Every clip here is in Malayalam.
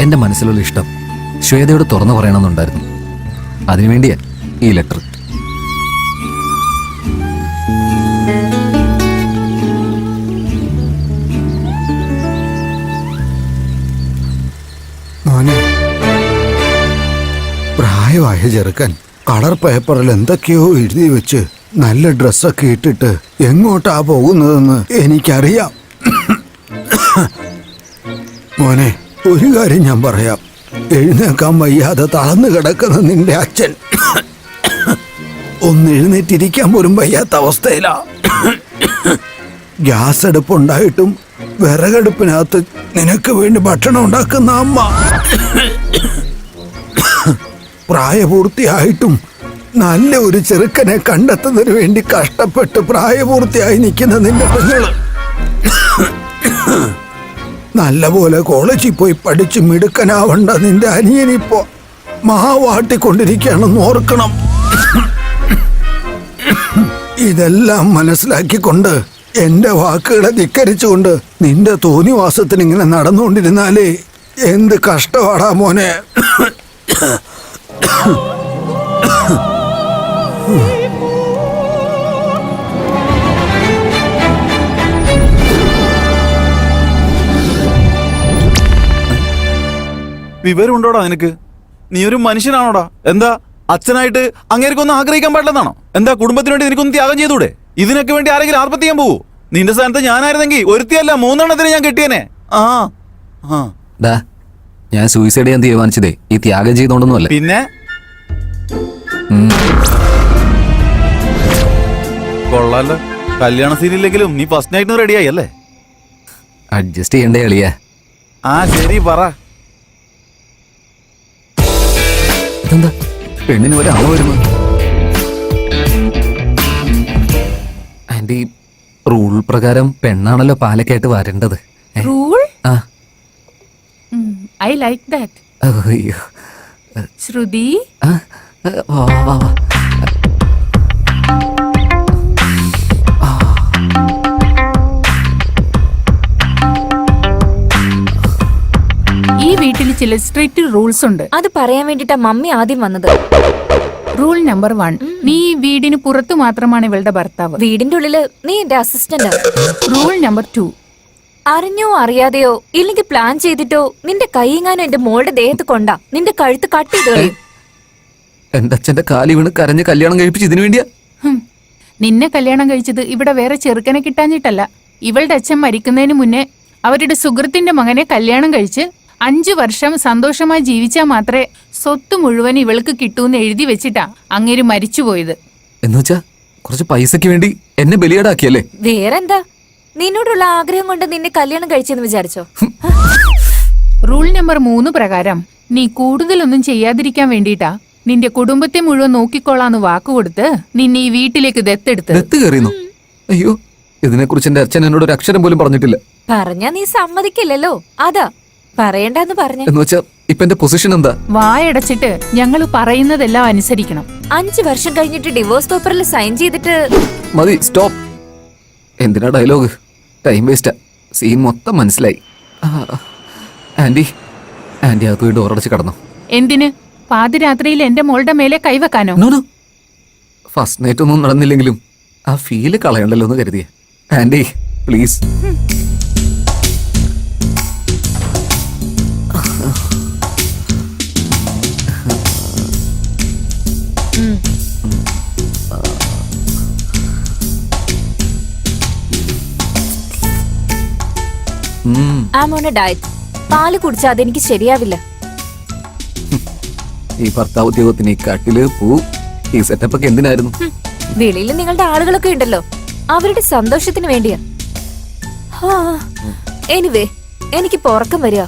എന്റെ മനസ്സിലുള്ള ഇഷ്ടം ശ്വേതയോട് തുറന്നു പറയണമെന്നുണ്ടായിരുന്നു. അതിനുവേണ്ടിയാ ഈ ലെറ്റർ. മോനെ, പ്രായമായ ചെറുക്കൻ കളർ പേപ്പറിൽ എന്തൊക്കെയോ എഴുതി വെച്ച് നല്ല ഡ്രസ്സൊക്കെ ഇട്ടിട്ട് എങ്ങോട്ടാ പോകുന്നതെന്ന് എനിക്കറിയാം. മോനെ, ഒരു കാര്യം ഞാൻ പറയാം. എഴുന്നേക്കാൻ വയ്യാതെ തളർന്നു കിടക്കുന്ന നിന്റെ അച്ഛൻ ഒന്ന് എഴുന്നേറ്റിരിക്കാൻ പോലും വയ്യാത്ത അവസ്ഥയിലാ. ഗ്യാസ് അടുപ്പുണ്ടായിട്ടും വിറകടുപ്പിനകത്ത് നിനക്ക് വേണ്ടി ഭക്ഷണം ഉണ്ടാക്കുന്ന അമ്മ. പ്രായപൂർത്തിയായിട്ടും നല്ല ഒരു ചെറുക്കനെ കണ്ടെത്തുന്നതിന് വേണ്ടി കഷ്ടപ്പെട്ട് പ്രായപൂർത്തിയായി നിൽക്കുന്ന നിന്റെ പെങ്ങള് നല്ലപോലെ കോളേജിൽ പോയി പഠിച്ച് മിടുക്കനാവണ്ട നിന്റെ അനിയനിപ്പോ മഹാവാട്ടിക്കൊണ്ടിരിക്കുകയാണെന്ന് ഓർക്കണം. ഇതെല്ലാം മനസ്സിലാക്കിക്കൊണ്ട് എന്റെ വാക്കുകളെ ധിക്കരിച്ചുകൊണ്ട് നിന്റെ തോന്നിവാസത്തിന് ഇങ്ങനെ നടന്നുകൊണ്ടിരുന്നാലേ എന്ത് കഷ്ടമാടാ മോനെ. വിവരമുണ്ടോടാ നിനക്ക്? നീ ഒരു മനുഷ്യനാണോടാ? എന്താ അച്ഛനായിട്ട് അങ്ങേർക്കൊന്നും ആഗ്രഹിക്കാൻ പാടില്ലെന്നാണോ? എന്താ കുടുംബത്തിന് വേണ്ടി നിനക്കൊന്ന് ത്യാഗം ചെയ്തൂടെ? ഇതിനൊക്കെ വേണ്ടി ആരെങ്കിലും ആത്മഹത്യ ചെയ്യാൻ പോവൂ? നിന്റെ സ്ഥാനത്ത് ഞാനായിരുന്നെങ്കിൽ ഒരുത്തിയല്ല 3 ഞാൻ കെട്ടിയനെ. ഞാൻ സൂയിസൈഡ് ചെയ്യാൻ തീരുമാനിച്ചതേ ഈ ത്യാഗം ചെയ്തോണ്ടൊന്നുമല്ല. പിന്നെ കൊള്ളാലോ, കല്യാണ സീനില്ലെങ്കിലും നീ ഫസ്റ്റ് നൈറ്റിന് റെഡിയായി അല്ലേ? അഡ്ജസ്റ്റ് ചെയ്യണ്ടേ അളിയാ? ശരി പറ. ഇതെന്താ പെണ്ണിന് പോലെ ആള് വരുന്നു? ആന്റി, റൂൾ പ്രകാരം പെണ്ണാണല്ലോ പാലക്കായിട്ട് വരേണ്ടത്. റൂൾ? I like that. അയ്യോ, ശ്രുതി, വാ വാ വാ. ഈ വീട്ടിൽ ചില സ്ട്രിക്റ്റ് റൂൾസ് ഉണ്ട്. അത് പറയാൻ വേണ്ടിട്ടാ മമ്മി ആദ്യം വന്നത്. റൂൾ നമ്പർ 1, നീ വീടിന് പുറത്തു മാത്രമാണ് ഇവളുടെ ഭർത്താവ്. വീടിന്റെ ഉള്ളില് നീ എന്റെ അസിസ്റ്റന്റ്. റൂൾ നമ്പർ 2, അറിഞ്ഞോ അറിയാതെയോ ഇല്ലെങ്കിൽ പ്ലാൻ ചെയ്തിട്ടോ നിന്റെ കൈയെങ്ങാനും എന്റെ മോളുടെ ദേഹത്ത് കൊണ്ടാ നിന്റെ കഴുത്ത് കട്ട് ചെയ്ത് കളയും. എന്റെ അച്ഛന്റെ കാലി വീണ് കരഞ്ഞ് കല്യാണം കഴിപ്പിച്ച് ഇതിനു വേണ്ടിയാ? നിന്നെ കല്യാണം കഴിച്ചത് ഇവിടെ വേറെ ചെറുക്കനെ കിട്ടാഞ്ഞിട്ടല്ല. ഇവളുടെ അച്ഛൻ മരിക്കുന്നതിന് മുന്നേ അവരുടെ സുഹൃത്തിന്റെ മകനെ കല്യാണം കഴിച്ച് 5 വർഷം സന്തോഷമായി ജീവിച്ചാൽ മാത്രമേ സ്വത്ത് മുഴുവൻ ഇവൾക്ക് കിട്ടൂന്ന് എഴുതി വെച്ചിട്ടാ അങ്ങേര് മരിച്ചുപോയത്. എന്നുവെച്ചാ കുറച്ച് പൈസക്ക് വേണ്ടി എന്നെ ബലിയാടാക്കിയല്ലേ? വേറെന്താ, നിന്നോടുള്ള ആഗ്രഹം കൊണ്ട് നിന്നെ കല്യാണം കഴിച്ചെന്ന് വിചാരിച്ചോ? റൂൾ നമ്പർ 3 പ്രകാരം നീ കൂടുതലൊന്നും ചെയ്യാതിരിക്കാൻ വേണ്ടിട്ടാ നിന്റെ കുടുംബത്തെ മുഴുവൻ നോക്കിക്കോളാന്ന് വാക്കുകൊടുത്ത് നിന്നെ ഈ വീട്ടിലേക്ക് ദത്തെടുത്ത്. ദത്ത് കയറിയുന്നു? അയ്യോ, ഇതിനെക്കുറിച്ച് എന്റെ അച്ഛൻ എന്നോട് ഒരു അക്ഷരം പോലും പറഞ്ഞിട്ടില്ല. പറഞ്ഞാ നീ സമ്മതിക്കില്ലല്ലോ, അതാ പറയണ്ടെന്ന് പറഞ്ഞു. എന്നുവെച്ചാ ഇപ്പൊ എന്റെ പൊസിഷൻ എന്താ? വായടച്ചിട്ട് ഞങ്ങൾ പറയുന്നതെല്ലാം അനുസരിക്കണം. 5 വർഷം കഴിഞ്ഞിട്ട് ഡിവോഴ്സ് പേപ്പറിൽ സൈൻ ചെയ്തിട്ട് മതി, സ്റ്റോപ്പ്. എന്തിനാ ഡയലോഗ്? ടൈം വേസ്റ്റാ. സീൻ മൊത്തം മനസ്സിലായി. ആന്റി, ആന്റി അകത്ത് പോയി ഡോറടച്ച് കിടന്നു. എന്തിന്? പാതിരാത്രിയിൽ എന്റെ മോളുടെ മേലെ കൈവെക്കാനോ? ഫസ്റ്റ് നൈറ്റ് ഒന്നും നടന്നില്ലെങ്കിലും ആ ഫീല് കളയണ്ടല്ലോ എന്ന് കരുതിയ. Aunty please. ഡയറ്റ് പാല് കുടിച്ചാൽ അതെനിക്ക് ശരിയാവില്ല. ഈ ഭർത്താവ് ഉദ്യോഗത്തിന് ഈ കട്ടില് പൂ ഈ സെറ്റപ്പ് ഒക്കെ എന്തിനായിരുന്നു? വെളിയിൽ നിങ്ങളുടെ ആളുകളൊക്കെ ഉണ്ടല്ലോ, അവരുടെ സന്തോഷത്തിന് വേണ്ടിയാ. എനിവേ, എനിക്ക് ഉറക്കം വരിക.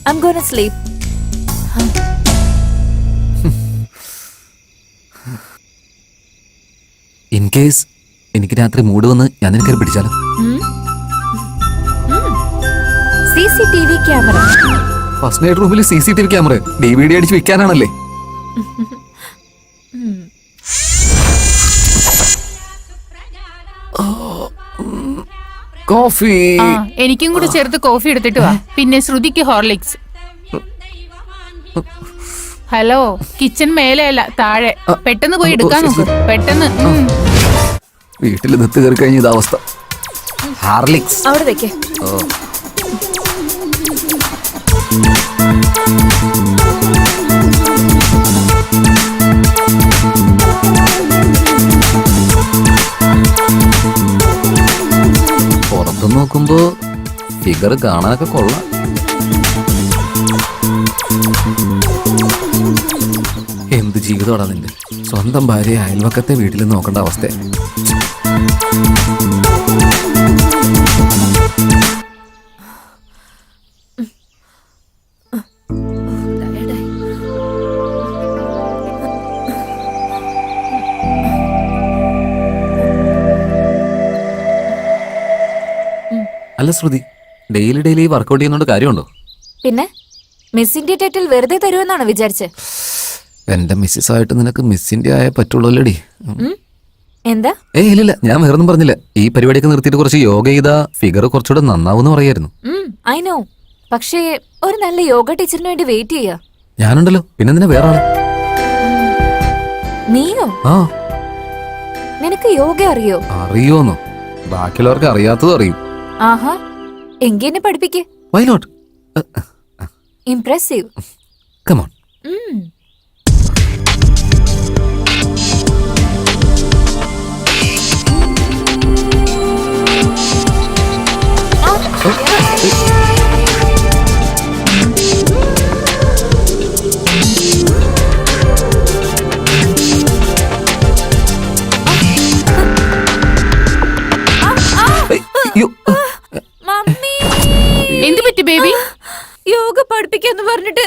I'm gonna sleep. In case എനിക്ക് രാത്രി മൂഡ് വന്ന് ഞാൻ നിനക്ക് പിടിച്ചാലോ? CCTV camera. ഫസ്റ്റ് നൈറ്റ് റൂമിൽ CCTV ക്യാമറ DVD അടിച്ച് വെക്കാനാണല്ലേ? കോഫി. എനിക്കും കൂടി ചേർത്ത് കോഫി എടുത്തിട്ട് വാ. പിന്നെ ശ്രുതിക്ക് ഹോർലിക്സ്. ഹലോ, കിച്ചൺ മേലെയല്ല താഴെ. പെട്ടെന്ന് പോയി എടുക്കാൻ നോക്ക്, പെട്ടെന്ന്. വീട്ടിൽ നിർത്തി കയറി കഴിഞ്ഞ ഇതവസ്ഥ. ഹാർലിക്സ് അവിടെ വെക്കേ. പുറത്തു നോക്കുമ്പോ ഫിഗർ കാണാനൊക്കെ കൊള്ളാം. എന്ത് ജീവിതമാടാ നിന്റെ. സ്വന്തം ഭാര്യയെ അയൽവക്കത്തെ വീട്ടിൽ നോക്കേണ്ട അവസ്ഥ. അല്ല ശ്രുതി, ഡെയിലി വർക്കൗട്ട് ചെയ്യുന്നോണ്ട് കാര്യമുണ്ടോ? പിന്നെ മിസ് ഇന്ത്യ ടൈറ്റിൽ വെറുതെ തരുമെന്നാണോ വിചാരിച്ചേ? എന്റെ മിസ്സിസ് ആയിട്ട് നിനക്ക് മിസ് ഇന്ത്യ ആയേ പറ്റുള്ളൂല്ലേടി. എന്താ? ഇല്ലില്ല, ഞാൻ വേറൊന്നും പറഞ്ഞില്ല. ഈ പരിപാടിയൊക്കെ നിർത്തിയിട്ട് കുറച്ച് യോഗ ചെയ്താ ഫിഗർ കുറച്ചുകൂടെ നന്നാവൂന്ന് പറയായിരുന്നു. ഐ നോ, പക്ഷേ ഒരു നല്ല യോഗ ടീച്ചറിന് വേണ്ടി വെയിറ്റ് ചെയ്യാ. ഞാനുണ്ടല്ലോ, പിന്നെന്തിനാ വേറെ ആള്? നീയോ? ആ, നിനക്ക് യോഗ അറിയോ? അറിയോന്നോ? ബാക്കിയുള്ളവർക്ക് അറിയാത്തതും അറിയും. ആഹാ, എങ്കി എന്നെ പഠിപ്പിക്കേ. Why not? Impressive. Come on. എന്ത് പറ്റി ബേബി? യോഗ പഠിപ്പിക്കാന്ന് പറഞ്ഞിട്ട്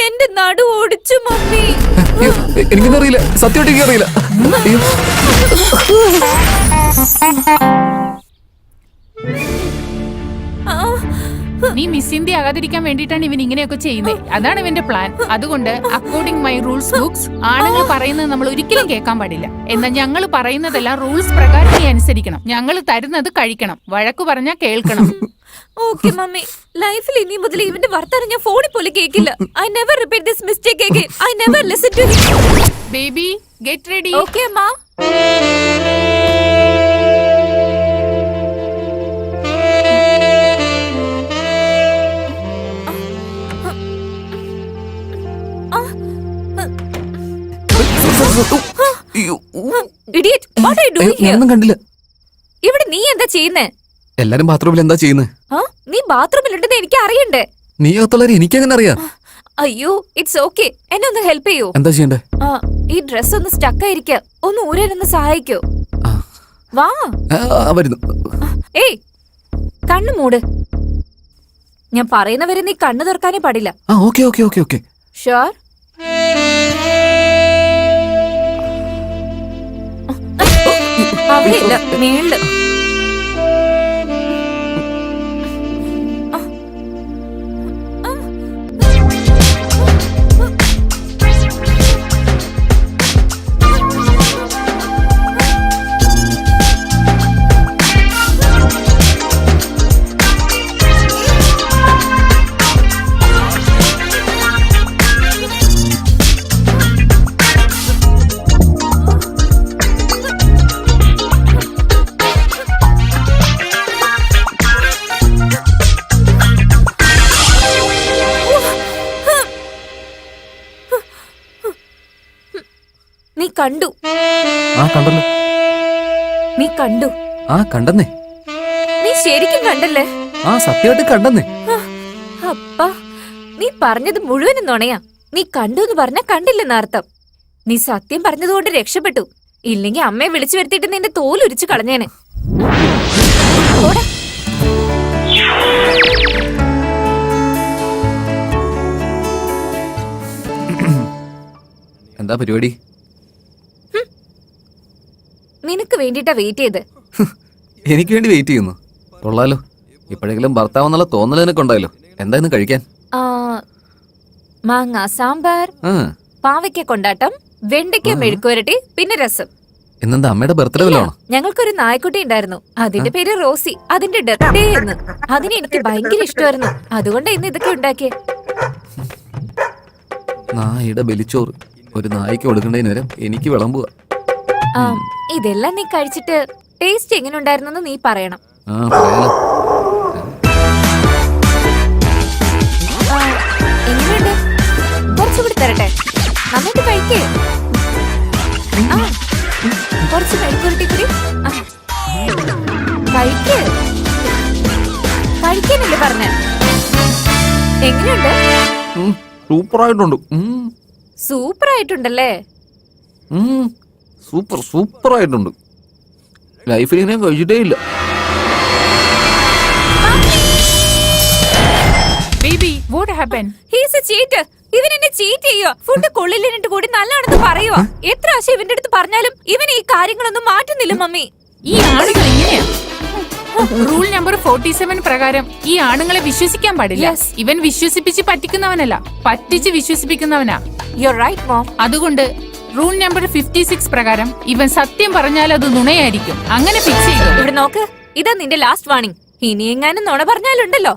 എന്റെ നടു ഓടിച്ചു മമ്മി. എനിക്കൊന്നും അറിയില്ല, സത്യമായിട്ട് എനിക്കറിയില്ല. നീ മിസ് ഇന്ത്യ ആകാതിരിക്കാൻ വേണ്ടിയിട്ടാണ് ഇവൻ ഇങ്ങനെയൊക്കെ ചെയ്യുന്നത്. അതാണ് ഇവന്റെ പ്ലാൻ. അതുകൊണ്ട് അക്കോർഡിംഗ് മൈ റൂൾസ് ബുക്സ്, ആണുങ്ങൾ പറയുന്നത് നമ്മൾ ഒരിക്കലും കേൾക്കാൻ പാടില്ല. എന്നാൽ ഞങ്ങൾ പറയുന്നതെല്ലാം റൂൾസ് പ്രകാരം നീ അനുസരിക്കണം. ഞങ്ങൾ തരുന്നത് കഴിക്കണം. വഴക്കു പറഞ്ഞാൽ കേൾക്കണം. ഓക്കേ മമ്മി, ലൈഫിൽ ഇനി മുതൽ ഇവന്റെ വർത്താനം ഞാൻ ഫോണിൽ പോലും കേൾക്കില്ല. I never repeat this mistake again. I never listen to him. Baby get ready. Okay അമ്മ. Idiot, what are you doing here? ഞാനൊന്നും കണ്ടില്ല. ഇവിടെ നീ എന്താ ചെയ്യുന്നേ? എല്ലാരും ബാത്റൂമിൽ എന്താ ചെയ്യുന്നത്? നീ ബാത്റൂമിലുണ്ടെന്ന് എനിക്ക് അറിയണ്ടേ? നീ അകത്തുള്ളവരെ എനിക്കെങ്ങനെ അറിയാം? അയ്യോ, ഇറ്റ്സ് ഓക്കെ. എന്നെ ഒന്ന് ഹെൽപ്പ് ചെയ്യൂ. എന്താ ചെയ്യണ്ടേ? ഈ ഡ്രസ് ഒന്ന് സ്റ്റക്ക് ആയിരിക്കാം, ഒന്ന് ഊരാനൊന്ന് സഹായിക്കോ? വാ. വരുന്നു. ഏയ്, കണ്ണു മൂട്. ഞാൻ പറയുന്നവരെ നീ കണ്ണു തുറക്കാനേ പാടില്ല. Okay okay okay okay. Sure? അവിടെ ഇല്ല, മേളില്. നീ കണ്ടു. കണ്ടല്ലോ. നീ കണ്ടു. കണ്ടെന്നേ. നീ ശരിക്കും കണ്ടല്ലേ? സത്യമായിട്ട് കണ്ടെന്നേ. അപ്പാ, നീ പറഞ്ഞത് മുഴുവനും നുണയാ. നീ കണ്ടു എന്ന് പറഞ്ഞ കണ്ടില്ലെന്നർത്ഥം. നീ സത്യം പറഞ്ഞതുകൊണ്ട് രക്ഷപ്പെട്ടു. ഇല്ലെങ്കിൽ അമ്മയെ വിളിച്ചു വരുത്തിയിട്ട് നിന്റെ തോലുരിച്ചു കളഞ്ഞേനെ. എന്താ പരിപാടി? നിനക്ക് വേണ്ടിട്ടാ വെയിറ്റ് ചെയ്ത്. എനിക്ക് വേണ്ടി വെയിറ്റ് ചെയ്യുന്നു? കൊള്ളാലോ. ഇപ്പോഴെങ്കിലും ഭർത്താവെന്നുള്ള തോന്നൽ നിനക്ക് ഉണ്ടായല്ലോ. എന്തായിരുന്നു കഴിക്കാൻ? മാങ്ങ സാമ്പാർ, പാവയ്ക്ക കൊണ്ടാട്ടം, വെണ്ടയ്ക്ക മെഴുക്കുവരട്ടി, പിന്നെ രസം. ഇന്നെന്താ അമ്മയുടെ ബർത്ത്ഡേ വല്ലതാണോ? ഞങ്ങൾക്കൊരു നായ്ക്കുട്ടി ഉണ്ടായിരുന്നു. അതിന്റെ പേര് റോസി. അതിന്റെ ഡേ എന്ന്. അതിന് എനിക്ക് ഭയങ്കര ഇഷ്ടമായിരുന്നു. അതുകൊണ്ട് ഇന്ന് ഇതൊക്കെ ഉണ്ടാക്കിയേ. നായയുടെ ബലിച്ചോറ് ഒരു നായ്ക്ക് കൊടുക്കേണ്ടതിന് വരെ എനിക്ക് വിളമ്പുക. ആ, ഇതെല്ലാം നീ കഴിച്ചിട്ട് ടേസ്റ്റ് എങ്ങനെ ഉണ്ടായിരുന്നെന്ന് നീ പറയണം. പറയാലോ. ആ, എങ്ങനെയുണ്ട്? കുറച്ചുകൂടി തരട്ടെ, നന്നായിട്ട് കഴിക്കേ. ആ, കുറച്ച് മെഴുക്കുരുട്ടി കൂടി. ആ, കഴിക്ക്. കഴിക്കാനല്ലേ പറഞ്ഞ? എങ്ങനെയുണ്ട്? സൂപ്പറായിട്ടുണ്ട്. സൂപ്പർ ആയിട്ടുണ്ടല്ലേ? സൂപ്പറായിട്ടുണ്ട്. ലൈഫിൽ ഇങ്ങനെ കഴിച്ചിട്ടേ ഇല്ല. Baby what happen? He's A cheater. ഇവൻ എന്നെ ചീറ്റ് ചെയ്യോ? ഫുഡ് കൊള്ളില്ലെന്നിട്ട് കൂടി നല്ലതാണെന്ന് പറയുവോ? എത്ര ആശയം ഇവന്റെ അടുത്ത് പറഞ്ഞാലും ഇവൻ ഈ കാര്യങ്ങളൊന്നും മാറ്റുന്നില്ല മമ്മി. ഈ ആളുകൾ ഇങ്ങനെയാ. റൂൾ നമ്പർ 47 പ്രകാരം ഈ ആണുങ്ങളെ വിശ്വസിക്കാൻ പാടില്ല. Yes. ഇവൻ വിശ്വസിപ്പിച്ച് പറ്റിക്കുന്നവനല്ല, പറ്റിച്ച് വിശ്വസിപ്പിക്കുന്നവനാ. You are right mom. അതുകൊണ്ട് റൂൾ നമ്പർ 56 പ്രകാരം ഇവൻ സത്യം പറഞ്ഞാൽ അത് നുണയായിരിക്കും. അങ്ങനെ ഫിക്സ് ചെയ്തു. ഇവിടെ നോക്ക്, ഇതാ നിന്റെ ലാസ്റ്റ് വാർണിംഗ്. ഇനി എങ്ങാനും നുണ പറഞ്ഞാലുണ്ടല്ലോ.